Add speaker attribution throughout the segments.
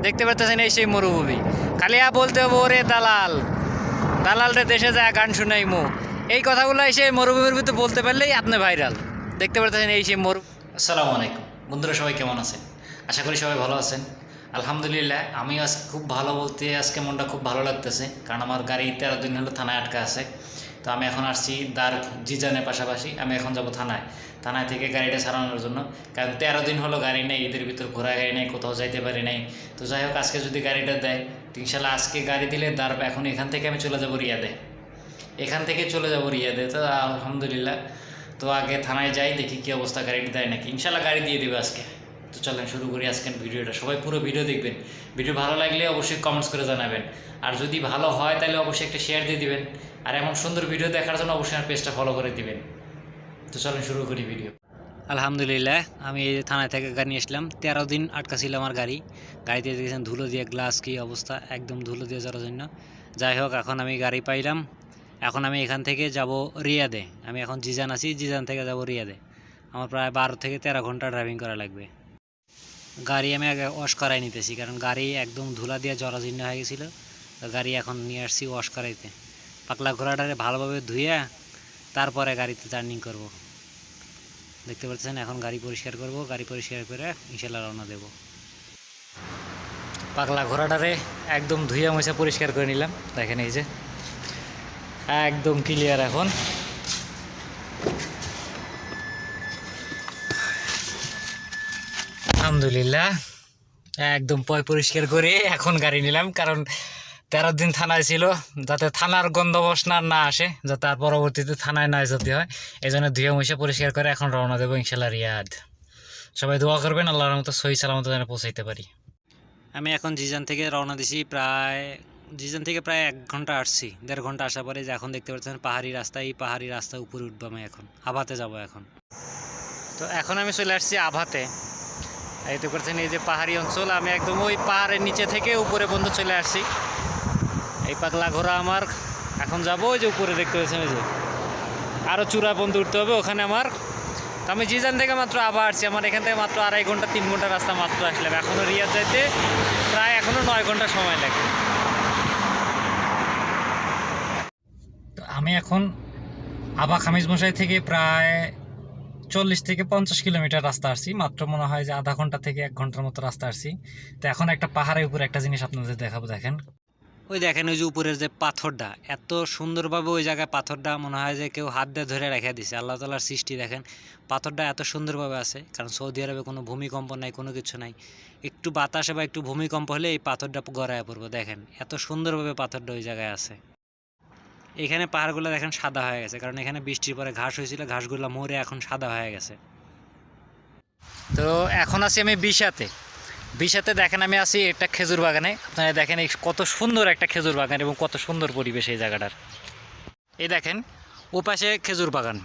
Speaker 1: দেখতে পাচ্ছেন এই সেই মরুভূমি। খালি বলতে হবে ওরে দালাল, দালালরে দেশে যায় গান শুনাইমু, এই কথাগুলো এসে মরুভূমির ভিতরে বলতে পারলেই আপনি ভাইরাল। দেখতে পাচ্ছেন এই সেই মরু। আসসালামু আলাইকুম বন্ধুরা, সবাই কেমন আছেন? আশা করি সবাই ভালো আছেন। আলহামদুলিল্লাহ আমি আজকে খুব ভালো, বলতে আজকে মনটা খুব ভালো লাগতেছে, কারণ আমার গাড়ি 13 দিন হলো থানায় আটকা আছে। তো আমি এখন আসছি দার জিজানের পাশাপাশি, আমি এখন যাব থানায় থেকে গাড়িটা সারানোর জন্য, কারণ 13 দিন হলো গাড়ি নেই, ঈদের ভিতর ঘোরা গাড়ি নেই, কোথাও যাইতে পারি নাই। তো যাই হোক, আজকে যদি গাড়িটা দেয় তো ইনশাল্লাহ আজকে গাড়ি দিলে দার এখন এখান থেকে আমি চলে যাব রিয়াদে, তো আলহামদুলিল্লাহ। তো আগে থানায় যাই, দেখি কী অবস্থা, গাড়িটা দেয় নাকি। ইনশাল্লাহ গাড়ি দিয়ে দেবে আজকে। তো চলেন শুরু করি আজকের ভিডিওটা। সবাই পুরো ভিডিও দেখবেন, ভিডিও ভালো লাগলে অবশ্যই কমেন্টস করে জানাবেন, আর যদি ভালো হয় তাহলে অবশ্যই একটা শেয়ার দিয়ে দিবেন, আর এমন সুন্দর ভিডিও দেখার জন্য অবশ্যই আমার পেজটা ফলো করে দিবেন। তো চলেন শুরু করি ভিডিও। আলহামদুলিল্লাহ আমি থানায় থেকে গাড়ি নিয়ে আসলাম। 13 দিন আটকা ছিল আমার গাড়িতে দেখেছেন ধুলো দিয়ে, গ্লাস কী অবস্থা, একদম ধুলো দিয়ে যাওয়ার জন্য। যাই হোক, এখন আমি গাড়ি পাইলাম। এখন আমি এখান থেকে যাব রিয়াদে। আমি এখন জিজান আছি, জিজান থেকে যাব রিয়াদে। আমার প্রায় 12 থেকে 13 ঘন্টা ড্রাইভিং করা লাগবে। গাড়ি আমি আগে ওয়াশ করাই নিতেছি, কারণ গাড়ি একদম ধুলা দিয়ে জরাজীর্ণ হয়ে গেছিলো। গাড়ি এখন নিয়ে আসছি ওয়াশ করাইতে, পাকলা ঘোড়াটারে ভালোভাবে ধুয়ে তারপরে গাড়িতে জার্নিং করব। দেখতে পাচ্ছেন এখন গাড়ি পরিষ্কার করব, গাড়ি পরিষ্কার করে ইনশাল্লাহ রওনা দেব। পাগলা ঘোড়াটারে একদম ধুয়ে মুছে পরিষ্কার করে নিলাম, দেখেন এই যে একদম ক্লিয়ার। এখন আলহামদুলিল্লাহ একদম পরিষ্কার করে এখন গাড়ি নিলাম, কারণ 13 দিন থানায় ছিল, যাতে থানার গন্ধ বাসনা না আসে, যাতে আর পরবর্তীতে থানায় না যেতে হয়, এই জন্য ধুয়ে মুছে পরিষ্কার করে এখন রওনা দেবো ইনশাল্লাহ রিয়াদ। সবাই দোয়া করবেন আল্লাহর মতো সহি সালামত যেন পৌঁছাইতে পারি। আমি এখন জিজান থেকে রওনা দিছি, জিজান থেকে প্রায় 1 ঘন্টা আসছি, 1.5 ঘন্টা আসার পরে যে এখন দেখতে পাচ্ছেন পাহাড়ি রাস্তা, এই পাহাড়ি রাস্তা উপরে উঠবো আমি এখন আভাতে যাব এখন। তো এখন আমি চলে আসছি আভাতে। এই তো করছেন এই যে পাহাড়ি অঞ্চল, আমি একদম ওই পাহাড়ের নিচে থেকে উপরে পর্যন্ত চলে আসছি। এই পাগলা ঘোড়া আমার এখন যাবো ওই যে উপরে দেখতে পাচ্ছেন, ওই যে আরও চূড়া পর্যন্ত উঠতে হবে ওখানে আমার। তো আমি জিজান থেকে মাত্র আবার আসছি, আমার এখান থেকে মাত্র 2.5 ঘন্টা 3 ঘন্টা রাস্তা মাত্র আসলাম। এখনও রিয়াদ যাইতে প্রায় এখনও 9 ঘন্টা সময় লাগে। তো আমি এখন আবা খামিজ মশাই থেকে প্রায় 40 থেকে 50 কিলোমিটার রাস্তা আসছি, মাত্র মনে হয় যে আধা ঘন্টা থেকে 1 ঘন্টার মতো রাস্তা আসছি। তো এখন একটা পাহাড়ের উপরে একটা জিনিস আপনাদের দেখাবো, দেখেন ওই দেখেন ওই যে উপরের যে পাথরটা, এত সুন্দরভাবে ওই জায়গায় পাথরটা মনে হয় যে কেউ হাত দিয়ে ধরে রেখে দিছে, আল্লাহ তাআলার সৃষ্টি। দেখেন পাথরটা এত সুন্দরভাবে আছে, কারণ সৌদি আরবে কোনো ভূমিকম্প নাই, কোনো কিছু নাই, একটু বাতাসে বা একটু ভূমিকম্প হলে এই পাথরটা গড়ায় পড়বে। দেখেন এত সুন্দরভাবে পাথরটা ওই জায়গায় আছে। এখানে পাহাড়গুলো দেখেন সাদা হয়ে গেছে, কারণ এখানে বৃষ্টির পরে ঘাস হয়েছিল, ঘাসগুলো মরে এখন সাদা হয়ে গেছে। তো এখন আছি আমি বিশাতে দেখেন আমি আছি একটা খেজুর বাগানে। আপনারা দেখেন এই কত সুন্দর একটা খেজুর বাগান এবং কত সুন্দর পরিবেশ এই জায়গাটার। এই দেখেন ও পাশে খেজুর বাগান,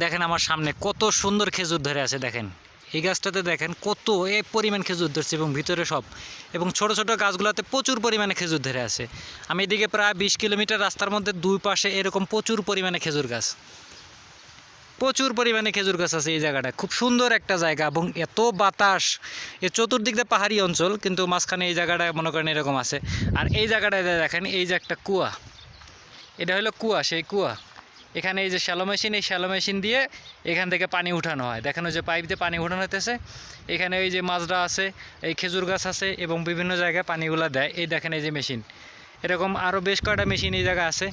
Speaker 1: দেখেন আমার সামনে কত সুন্দর খেজুর ধরে আছে। দেখেন এই গাছটাতে দেখেন কত এই পরিমাণ খেজুর ধরছে, এবং ভিতরে সব এবং ছোট ছোট গাছগুলোতে প্রচুর পরিমাণে খেজুর ধরে আছে। আমি এদিকে প্রায় 20 কিলোমিটার রাস্তার মধ্যে দুই পাশে এরকম প্রচুর পরিমাণে খেজুর গাছ আছে। এই জায়গাটা খুব সুন্দর একটা জায়গা, এবং এত বাতাস, এ চতুর্দিক দিয়ে পাহাড়ি অঞ্চল, কিন্তু মাঝখানে এই জায়গাটা মনে করেন এরকম আছে। আর এই জায়গাটায় দেখেন এই যে একটা কুয়া, এটা হলো কুয়া, সেই কুয়া। এখানে এই যে শ্যালো মেশিন, এই শ্যালো মেশিন দিয়ে এখান থেকে পানি উঠানো হয়। দেখেন ওই যে পাইপ দিয়ে পানি উঠানো হতেছে। এখানে এই যে মাজরা আছে, এই খেজুর গাছ আছে, এবং বিভিন্ন জায়গায় পানিগুলো দেয়। এই দেখেন এই যে মেশিন, এরকম আরও বেশ কয়েকটা মেশিন এই জায়গায় আছে।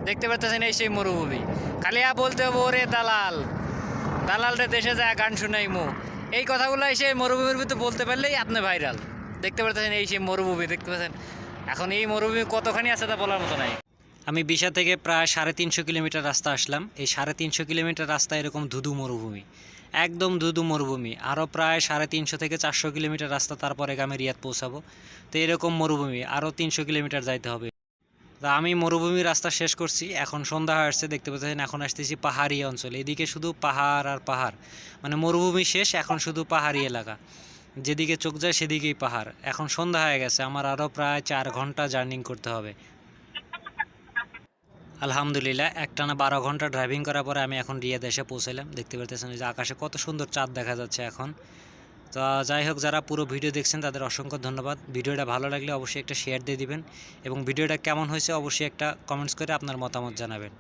Speaker 1: দেখতে পাচ্ছেন এই সেই মরুভূমি। খালি বলতে হবে ওরে দালাল, দালালরে দেশে যায় গান শুনাইমু, এই কথাগুলো এসে মরুভূমির ভিতরে বলতে পারলেই আপনি ভাইরাল। দেখতে পাচ্ছেন এই সেই মরুভূমি, দেখতে পাচ্ছেন এখন এই মরুভূমি কতখানি আছে তা বলার মতো নাই। আমি বিশা থেকে প্রায় 350 কিলোমিটার রাস্তা আসলাম। এই 350 কিলোমিটার রাস্তা এরকম ধুধু মরুভূমি, একদম ধুধু মরুভূমি। আরও প্রায় 350 থেকে 400 কিলোমিটার রাস্তা, তারপরে আমি রিয়াদ পৌঁছাবো। তো এরকম মরুভূমি আরও 300 কিলোমিটার যাইতে হবে। তা আমি মরুভূমির রাস্তা শেষ করছি, এখন সন্ধ্যা হয়ে আসছে, দেখতে পাচ্ছেন এখন আসতেছি পাহাড়ি অঞ্চল। এদিকে শুধু পাহাড় আর পাহাড়, মানে মরুভূমি শেষ, এখন শুধু পাহাড়ি এলাকা, যেদিকে চোখ যায় সেদিকেই পাহাড়। এখন সন্ধ্যা হয়ে গেছে, আমার আরও প্রায় 4 ঘন্টা জার্নিং করতে হবে। আলহামদুলিল্লাহ একটানা 12 ঘন্টা ড্রাইভিং করার পরে আমি এখন রিয়াদ এসে পৌঁছালাম। দেখতে পাচ্ছেন যে আকাশে কত সুন্দর চাঁদ দেখা যাচ্ছে এখন। তো যাই হোক, যারা পুরো ভিডিও দেখছেন তাদের অসংখ্য ধন্যবাদ। ভিডিওটা ভালো লাগলে অবশ্যই একটা শেয়ার দিয়ে দিবেন এবং ভিডিওটা কেমন হয়েছে অবশ্যই একটা কমেন্টস করে আপনার মতামত জানাবেন।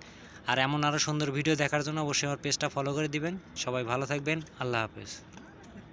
Speaker 1: আর এমন আরও সুন্দর ভিডিও দেখার জন্য অবশ্যই আমার পেজটা ফলো করে দিবেন। সবাই ভালো থাকবেন, আল্লাহ হাফেজ।